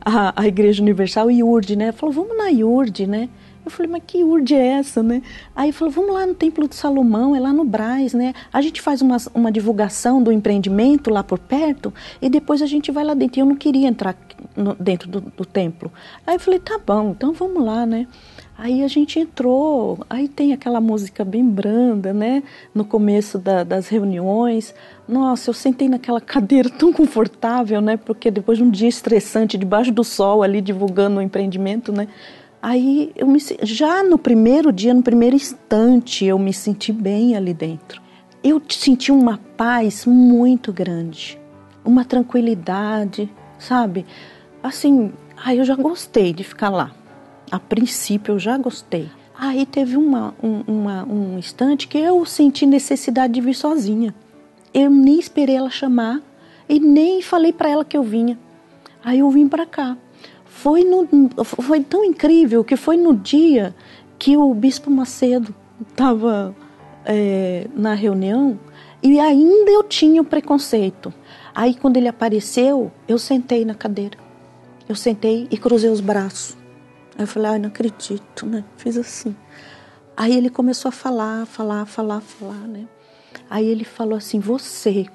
a Igreja Universal IURD, né? Ela falou, vamos na IURD, né? Eu falei, mas que IURD é essa, né? Aí falou, vamos lá no Templo de Salomão, é lá no Brás, né? A gente faz uma divulgação do empreendimento lá por perto e depois a gente vai lá dentro. E eu não queria entrar dentro do templo. Aí eu falei, tá bom, então vamos lá, né? Aí a gente entrou, aí tem aquela música bem branda, né? No começo das reuniões. Nossa, eu sentei naquela cadeira tão confortável, né? Porque depois de um dia estressante, debaixo do sol ali, divulgando o empreendimento, né? Aí, já no primeiro dia, no primeiro instante, eu me senti bem ali dentro. Eu senti uma paz muito grande, uma tranquilidade, sabe? Assim, aí eu já gostei de ficar lá. A princípio, eu já gostei. Aí teve um instante que eu senti necessidade de vir sozinha. Eu nem esperei ela chamar e nem falei para ela que eu vinha. Aí eu vim para cá. Foi tão incrível que foi no dia que o Bispo Macedo estava na reunião e ainda eu tinha o preconceito. Aí quando ele apareceu, eu sentei na cadeira. Eu sentei e cruzei os braços. Aí eu falei, ai, não acredito, né? Fiz assim. Aí ele começou a falar, né? Aí ele falou assim, você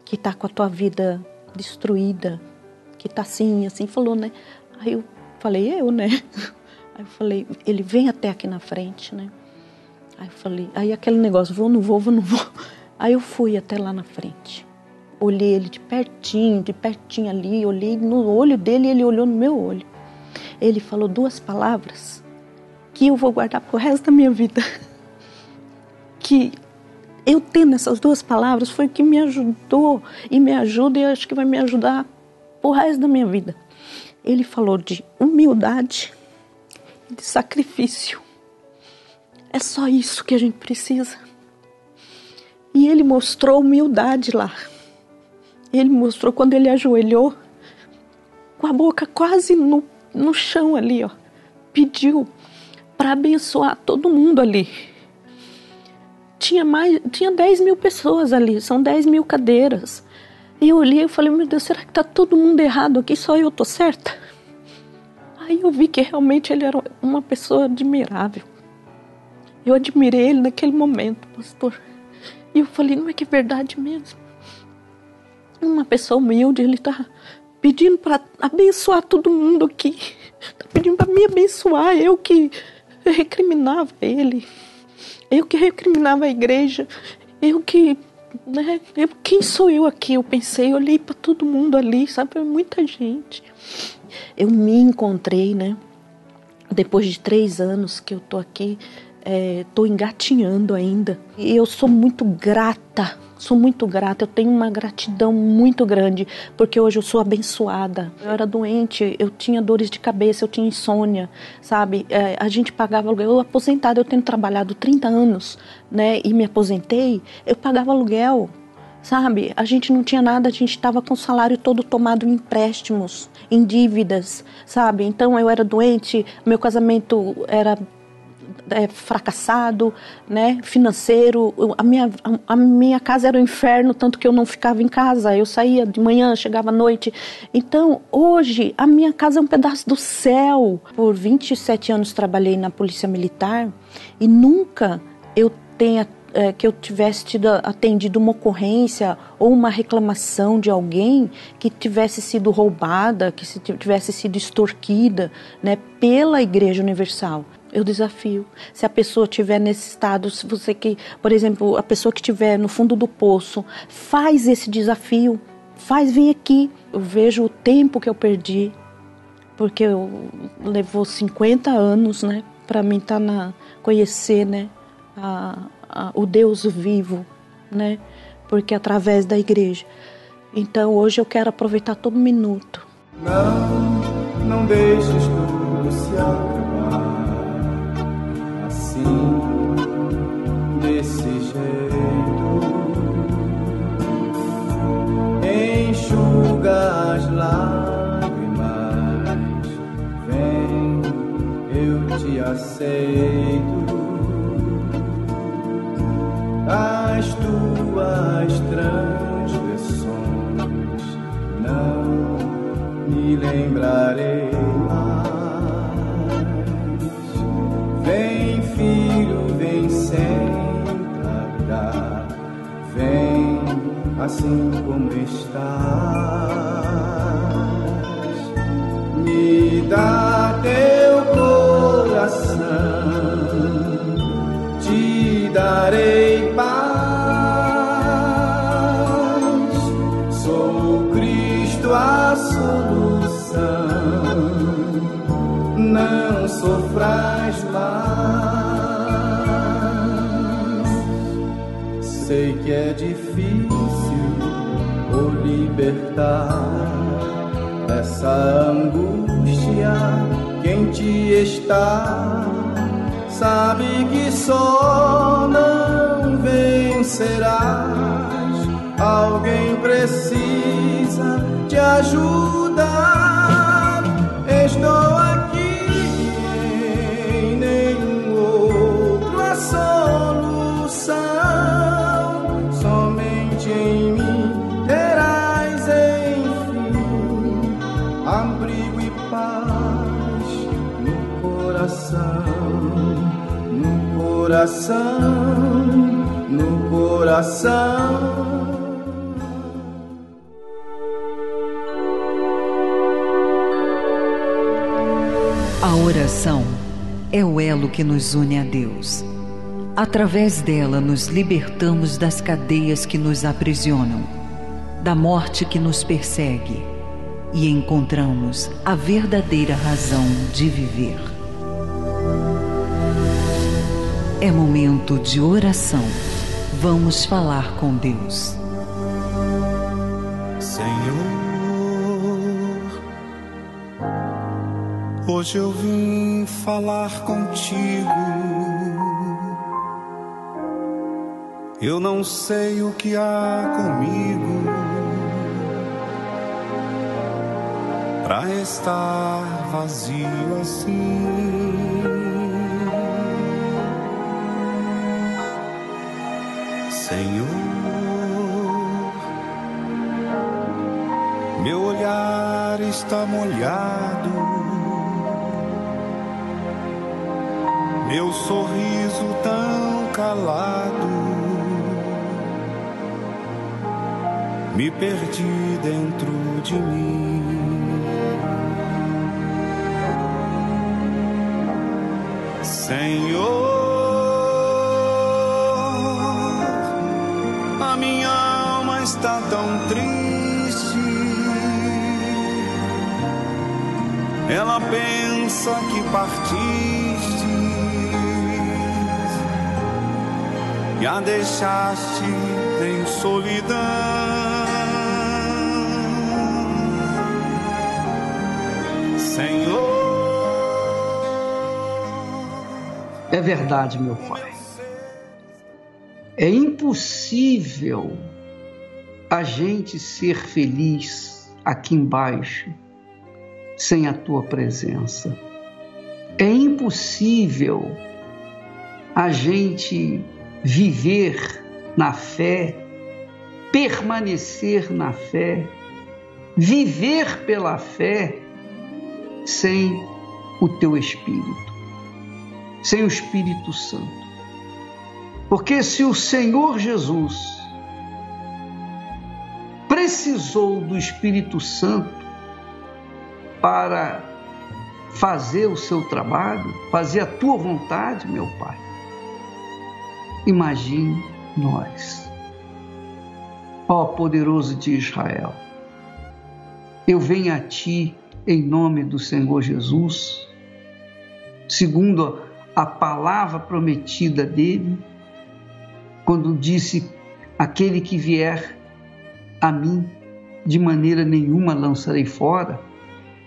que está com a tua vida destruída, que está assim, falou, né? Aí eu falei, né? Aí eu falei, ele vem até aqui na frente, né? Aí eu falei, aí aquele negócio, vou, não vou. Aí eu fui até lá na frente. Olhei ele de pertinho ali, olhei no olho dele e ele olhou no meu olho. Ele falou 2 palavras que eu vou guardar pro resto da minha vida. Que eu tendo essas 2 palavras foi o que me ajudou e me ajuda e acho que vai me ajudar pro resto da minha vida. Ele falou de humildade e de sacrifício. É só isso que a gente precisa. E ele mostrou humildade lá. Ele mostrou quando ele ajoelhou, com a boca quase no chão ali, ó. Pediu para abençoar todo mundo ali. Tinha 10 mil pessoas ali, são 10 mil cadeiras. E eu olhei e falei, meu Deus, será que tá todo mundo errado aqui? Só eu tô certa? Aí eu vi que realmente ele era uma pessoa admirável. Eu admirei ele naquele momento, pastor. E eu falei, não é que é verdade mesmo? Uma pessoa humilde, ele está pedindo para abençoar todo mundo aqui. Está pedindo para me abençoar. Eu que recriminava ele. Eu que recriminava a igreja. Eu que... né? Quem sou eu aqui? Eu pensei, eu olhei para todo mundo ali, sabe? Muita gente. Eu me encontrei, né? Depois de 3 anos que eu tô aqui, tô engatinhando ainda. E eu sou muito grata, eu tenho uma gratidão muito grande, porque hoje eu sou abençoada. Eu era doente, eu tinha dores de cabeça, eu tinha insônia, sabe? A gente pagava aluguel, eu aposentada, eu tenho trabalhado 30 anos, né? E me aposentei, eu pagava aluguel, sabe? A gente não tinha nada, a gente estava com o salário todo tomado em empréstimos, em dívidas, sabe? Então eu era doente, meu casamento era fracassado, né, financeiro, a minha casa era um inferno, tanto que eu não ficava em casa, eu saía de manhã, chegava à noite. Então, hoje, a minha casa é um pedaço do céu. Por 27 anos trabalhei na Polícia Militar e nunca que eu tivesse atendido uma ocorrência ou uma reclamação de alguém que tivesse sido roubada, que tivesse sido extorquida, né, pela Igreja Universal. Eu desafio. Se a pessoa estiver nesse estado, se você que, por exemplo, a pessoa que estiver no fundo do poço, faz esse desafio, vem aqui. Eu vejo o tempo que eu perdi, porque levou 50 anos, né, para mim conhecer, né, o Deus vivo, né, porque através da igreja. Então hoje eu quero aproveitar todo minuto. Não deixes tudo se acabar assim, desse jeito. Enxuga as lágrimas, vem, eu te aceito. As tuas transgressões não me lembrarei mais. Vem, filho, vem sem tardar, vem assim como estás. Me dá teu coração, te darei paz. Sou Cristo a solução, não sofras mais. Sei que é difícil o libertar dessa angústia que em ti está. Sabe que só não vencerás, alguém precisa te ajudar. Estou aqui, em nenhum outro a solução, somente em mim terás enfim abrigo e paz no coração. No coração. A oração é o elo que nos une a Deus. Através dela nos libertamos das cadeias que nos aprisionam, da morte que nos persegue, e encontramos a verdadeira razão de viver. É momento de oração. Vamos falar com Deus. Senhor, hoje eu vim falar contigo. Eu não sei o que há comigo pra estar vazio assim. Senhor, meu olhar está molhado meu sorriso tão calado, me perdi dentro de mim. Senhor, a minha alma está tão triste. Ela pensa que partiste e a deixaste em solidão. Senhor. É verdade, meu Pai. É impossível a gente ser feliz aqui embaixo sem a Tua presença. É impossível a gente viver na fé, permanecer na fé, viver pela fé sem o Teu Espírito, sem o Espírito Santo. Porque se o Senhor Jesus precisou do Espírito Santo para fazer o seu trabalho, fazer a Tua vontade, meu Pai, imagine nós. Ó poderoso de Israel, eu venho a Ti em nome do Senhor Jesus, segundo a palavra prometida dele, quando disse: aquele que vier a mim, de maneira nenhuma lançarei fora.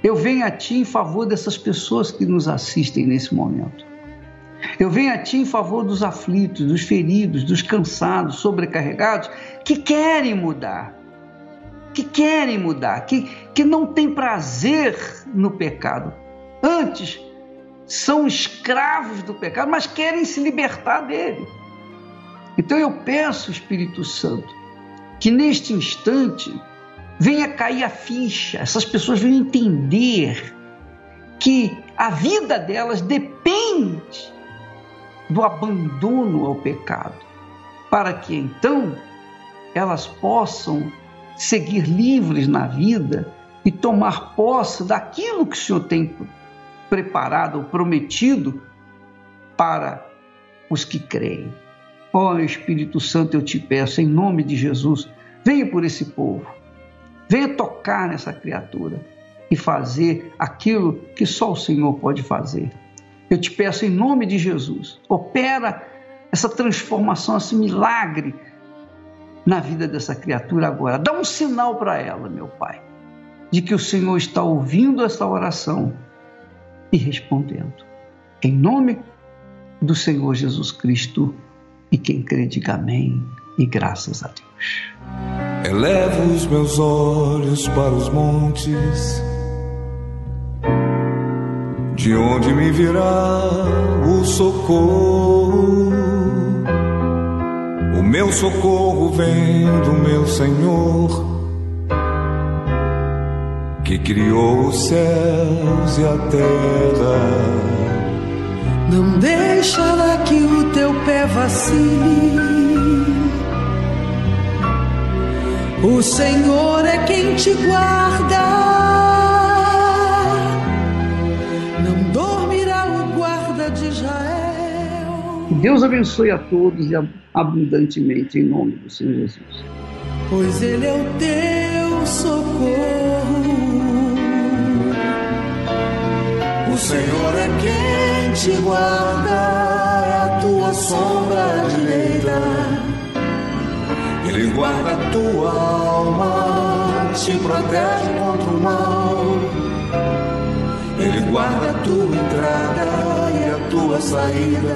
Eu venho a Ti em favor dessas pessoas que nos assistem nesse momento. Eu venho a Ti em favor dos aflitos, dos feridos, dos cansados, sobrecarregados, que querem mudar, que não têm prazer no pecado. Antes, são escravos do pecado, mas querem se libertar dele. Então eu peço, Espírito Santo, que neste instante venha cair a ficha, essas pessoas venham entender que a vida delas depende do abandono ao pecado, para que então elas possam seguir livres na vida e tomar posse daquilo que o Senhor tem preparado ou prometido para os que creem. Ó Espírito Santo, eu te peço, em nome de Jesus, venha por esse povo, venha tocar nessa criatura e fazer aquilo que só o Senhor pode fazer. Eu te peço em nome de Jesus, opera essa transformação, esse milagre na vida dessa criatura agora. Dá um sinal para ela, meu Pai, de que o Senhor está ouvindo essa oração e respondendo. Em nome do Senhor Jesus Cristo, e quem crê diga amém e graças a Deus. Elevo os meus olhos para os montes, de onde me virá o socorro. O meu socorro vem do meu Senhor, que criou os céus e a terra. Não deixará que o teu pé vacile. O Senhor é quem te guarda. Não dormirá o guarda de Israel. Que Deus abençoe a todos e abundantemente em nome do Senhor Jesus. Pois Ele é o teu socorro. O Senhor é quem te guarda, é a tua sombra direita. Ele guarda a tua alma, te protege contra o mal. Ele guarda a tua entrada e a tua saída.